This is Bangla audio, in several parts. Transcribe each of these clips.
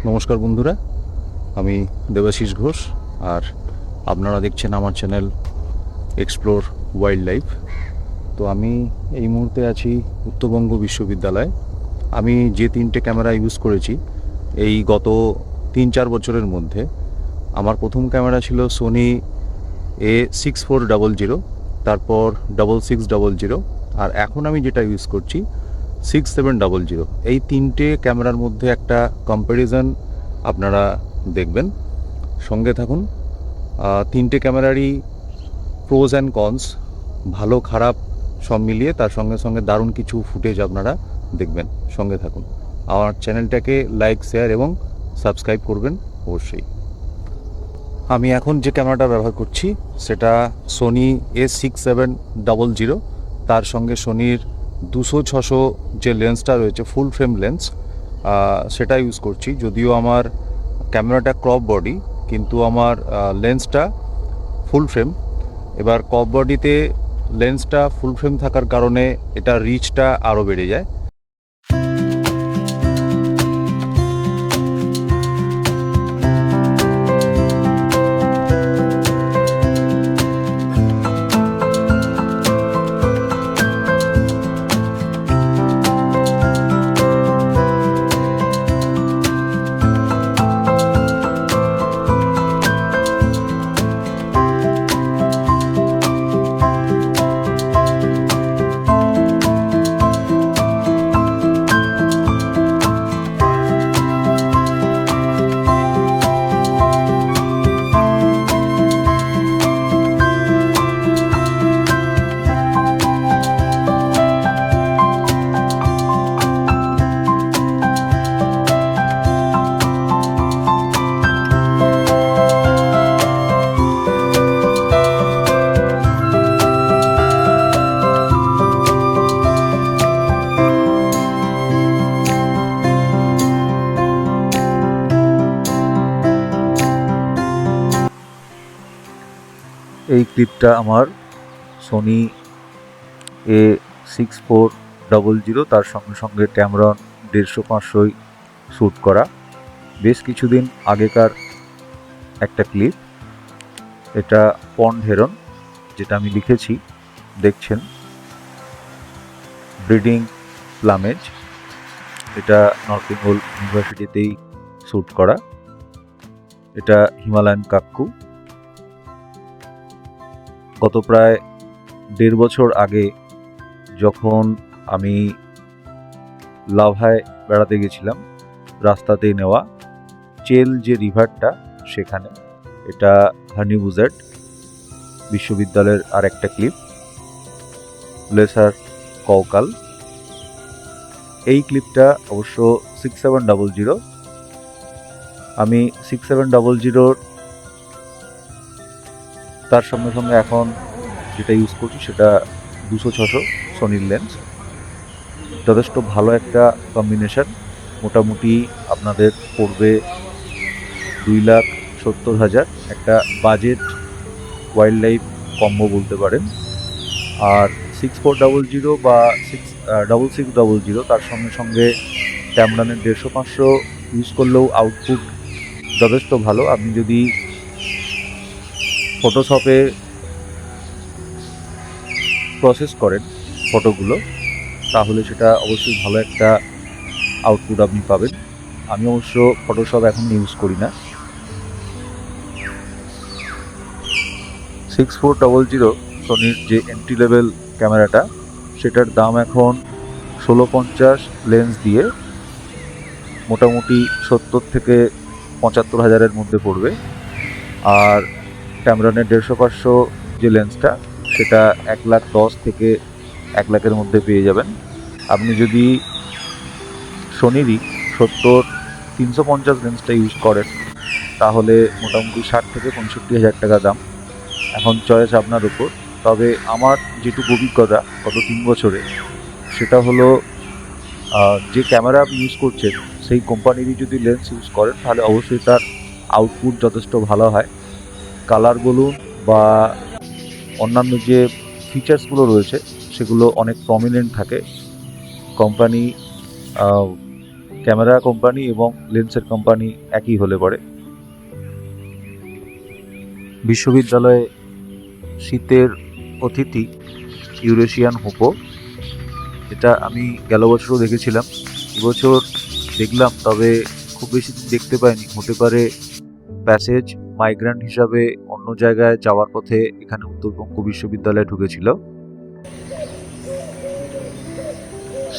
নমস্কার বন্ধুরা, আমি দেবাশিস ঘোষ আর আপনারা দেখছেন আমার চ্যানেল এক্সপ্লোর ওয়াইল্ড লাইফ। তো আমি এই মুহূর্তে আছি উত্তরবঙ্গ বিশ্ববিদ্যালয়। আমি যে তিনটে ক্যামেরা ইউজ করেছি এই গত 3-4 বছরের মধ্যে, আমার প্রথম ক্যামেরা ছিল সোনি A6400, তারপর 6600, আর এখন আমি যেটা ইউজ করছি 6700। এই তিনটে ক্যামেরার মধ্যে একটা কম্প্যারিজন আপনারা দেখবেন, সঙ্গে থাকুন। তিনটে ক্যামেরারই প্রোজ অ্যান্ড কনস, ভালো খারাপ সব মিলিয়ে, তার সঙ্গে সঙ্গে দারুণ কিছু ফুটেজ আপনারা দেখবেন। সঙ্গে থাকুন, আমার চ্যানেলটাকে লাইক, শেয়ার এবং সাবস্ক্রাইব করবেন অবশ্যই। আমি এখন যে ক্যামেরাটা ব্যবহার করছি সেটা সোনি A6700, তার সঙ্গে সোনির 200-600 যে লেন্সটা রয়েছে ফুল ফ্রেম লেন্স, সেটা ইউজ করছি। যদিও আমার ক্যামেরাটা ক্রপ বডি, কিন্তু আমার লেন্সটা ফুল ফ্রেম। এবার ক্রপ বডিতে লেন্সটা ফুল ফ্রেম থাকার কারণে এটা রিচটা আরও বেড়ে যায়। এই ক্লিপটা আমার সোনি A6400, তার সঙ্গে সঙ্গে ক্যামেরন 150-500 শ্যুট করা বেশ কিছুদিন আগেকার একটা ক্লিপ। এটা পন্ড হেরন, যেটা আমি লিখেছি দেখছেন, ব্রিডিং প্লামেজ। এটা নর্থ বেঙ্গল ইউনিভার্সিটিতেই শ্যুট করা। এটা হিমালয়ান কাক্কু। গত প্রায় 1.5 বছর আগে যখন আমি লাভায় বেড়াতে গেছিলাম, রাস্তাতেই নেওয়া চেল যে রিভারটা সেখানে, এটা হানি বুজার্ড বিশ্ববিদ্যালয়ের আর একটা ক্লিপ, লেসার কৌকাল। এই ক্লিপটা অবশ্য 6700। আমি 6700 তার সঙ্গে সঙ্গে এখন যেটা ইউজ করছি সেটা 200-600 সোনির লেন্স। যথেষ্ট ভালো একটা কম্বিনেশন। মোটামুটি আপনাদের পড়বে 2,70,000, একটা বাজেট ওয়াইল্ড লাইফ কম্বো বলতে পারেন। আর 6400 বা 6600, তার সঙ্গে সঙ্গে ক্যামেরনের 150-500 ইউজ করলেও আউটপুট যথেষ্ট ভালো। আপনি যদি ফটোশপে প্রসেস করেন ফটোগুলো, তাহলে সেটা অবশ্যই ভালো একটা আউটপুট আপনি পাবেন। আমি অবশ্য ফটোশপ এখন ইউজ করি না। 6400 সোনির যে এন্ট্রি লেভেল ক্যামেরাটা, সেটার দাম এখন 1650 লেন্স দিয়ে মোটামুটি 70,000-75,000-এর মধ্যে পড়বে। আর ক্যামেরনের 150-500 যে লেন্সটা, সেটা 1,10,000 থেকে 1,00,000-এর মধ্যে পেয়ে যাবেন। আপনি যদি সোনিরই 70-350 লেন্সটা ইউজ করেন, তাহলে মোটামুটি 60,000-65,000 টাকা দাম। এখন চয়েস আপনার উপর। তবে আমার যেটুকু অভিজ্ঞতা গত 3 বছরে, সেটা হলো যে ক্যামেরা আপনি ইউজ করছেন সেই কোম্পানিরই যদি লেন্স ইউজ করেন, তাহলে অবশ্যই তার আউটপুট যথেষ্ট ভালো হয়। কালার বলুন বা অন্যান্য যে ফিচার্সগুলো রয়েছে সেগুলো অনেক প্রমিনেন্ট থাকে। কোম্পানি ক্যামেরা কোম্পানি এবং লেন্সের কোম্পানি একই হলে পরে। বিশ্ববিদ্যালয়ে শীতের অতিথি ইউরেশিয়ান হুপো, এটা আমি গেল বছরও দেখেছিলাম, এবছর দেখলাম, তবে খুব বেশি দিন দেখতে পাইনি। হতে পারে প্যাসেজ মাইগ্রেন্ট হিসাবে অন্য জায়গায় যাওয়ার পথে এখানে উত্তরবঙ্গ বিশ্ববিদ্যালয়ে ঢুকেছিল।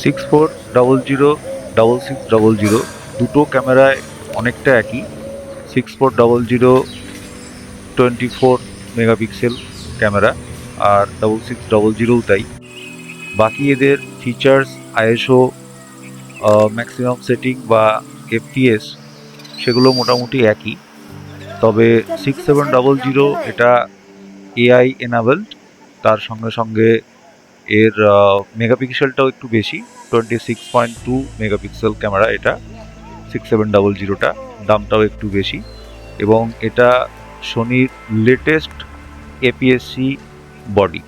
6400 দুটো ক্যামেরায় অনেকটা একই। 6400 24 মেগাপিক্সেল ক্যামেরা, আর 6600 তাই। বাকি এদের ফিচার্স, আইএসও, ম্যাক্সিমাম সেটিং বা এফপিএস সেগুলো মোটামুটি একই। তবে 6700 এটা এআই এনাবেলড, তার সঙ্গে সঙ্গে এর মেগাপিক্সেলটাও একটু বেশি, 26.2 মেগাপিক্সেল ক্যামেরা এটা 6700টা, দামটাও একটু বেশি, এবং এটা সোনির লেটেস্ট এপিএসসি বডি।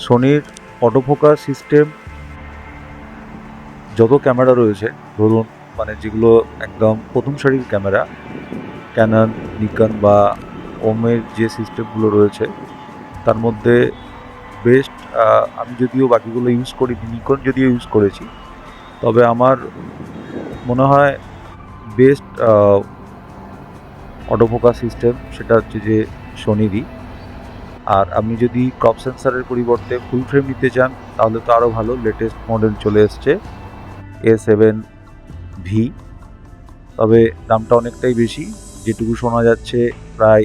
সোনির অটোফোকাস সিস্টেম যত ক্যামেরা রয়েছে, ধরুন মানে যেগুলো একদম প্রথম সারির ক্যামেরা, ক্যানন, নিকন বা ওমের যে সিস্টেমগুলো রয়েছে, তার মধ্যে বেস্ট, আমি যদিও বাকিগুলো ইউজ করিনি, নিকন যদিও ইউজ করেছি, তবে আমার মনে হয় বেস্ট অটোফোকাস সিস্টেম সেটা হচ্ছে যে সোনিরই। আর আপনি যদি ক্রপ সেন্সারের পরিবর্তে ফুল ফ্রেম নিতে চান তাহলে তো আরও ভালো, লেটেস্ট মডেল চলে এসছে A7V, তবে দামটা অনেকটাই বেশি। যেটুকু শোনা যাচ্ছে প্রায়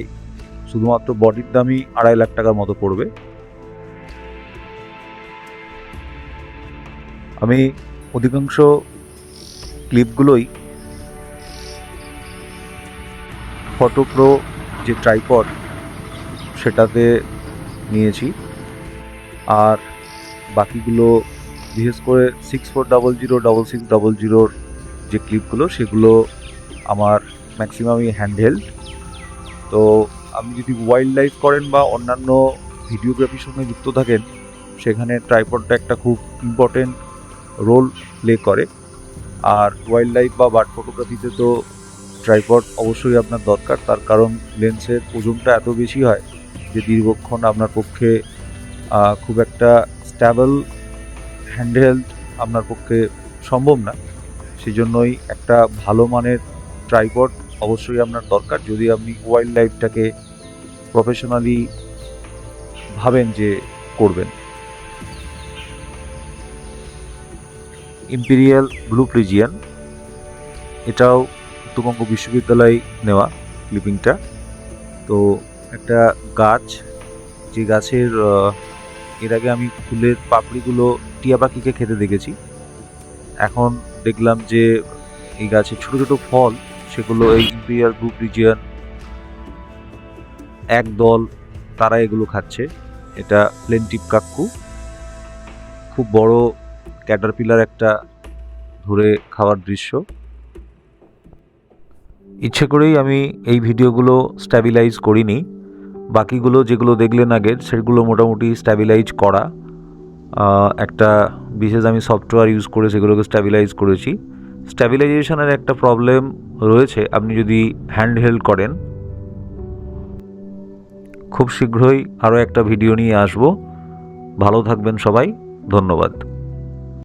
শুধুমাত্র বডির দামই 2.5 লাখ টাকার মতো পড়বে। আমি অধিকাংশ ক্লিপগুলোই ফটোপ্রো যে ট্রাইপড সেটাতে নিয়েছি, আর বাকিগুলো বিশেষ করে 6400 6600 যে ক্লিপগুলো সেগুলো আমার ম্যাক্সিমামই হ্যান্ডহেল্ড। তো আপনি যদি ওয়াইল্ড লাইফ করেন বা অন্যান্য ভিডিওগ্রাফির সঙ্গে যুক্ত থাকেন, সেখানে ট্রাইপডটা একটা খুব ইম্পর্টেন্ট রোল প্লে করে। আর ওয়াইল্ড লাইফ বা বার্ড ফটোগ্রাফিতে তো ট্রাইপড অবশ্যই আপনার দরকার, তার কারণ লেন্সের ওজনটা এত বেশি হয় যে দীর্ঘক্ষণ আপনার পক্ষে খুব একটা স্ট্যাবল হ্যান্ডহেল্ড আপনার পক্ষে সম্ভব না। সেই জন্যই একটা ভালো মানের ট্রাইপড অবশ্যই আপনার দরকার, যদি আপনি ওয়াইল্ড লাইফটাকে প্রফেশনালি ভাবেন যে করবেন। ইম্পেরিয়াল ব্লু প্রিজিয়ান, এটাও উত্তরবঙ্গ বিশ্ববিদ্যালয়ে নেওয়া ক্লিপিংটা। তো একটা গাছ, যে গাছের এর আগে আমি ফুলের পাপড়িগুলো টিয়া পাখিকে খেতে দেখেছি, এখন দেখলাম যে এই গাছের ছোট ছোট ফল, সেগুলো এই ইম্পেরিয়াল ব্লু প্রিজিয়ান একদল তারা এগুলো খাচ্ছে। এটা প্লেন্টিভ কাক্কু, খুব বড় ক্যাটারপিলার একটা ধরে খাওয়ার দৃশ্য। ইচ্ছে করেই আমি এই ভিডিওগুলো স্ট্যাবিলাইজ করিনি, বাকিগুলো যেগুলো দেখলেন আগের সেগুলো মোটামুটি স্ট্যাবিলাইজ করা। একটা বিশেষ আমি সফটওয়্যার ইউজ করে সেগুলোকে স্ট্যাবিলাইজ করেছি। স্ট্যাবিলাইজেশনের একটা প্রবলেম রয়েছে আপনি যদি হ্যান্ড হেল্ড করেন। খুব শীঘ্রই আরও একটা ভিডিও নিয়ে আসবো। ভালো থাকবেন সবাই, ধন্যবাদ।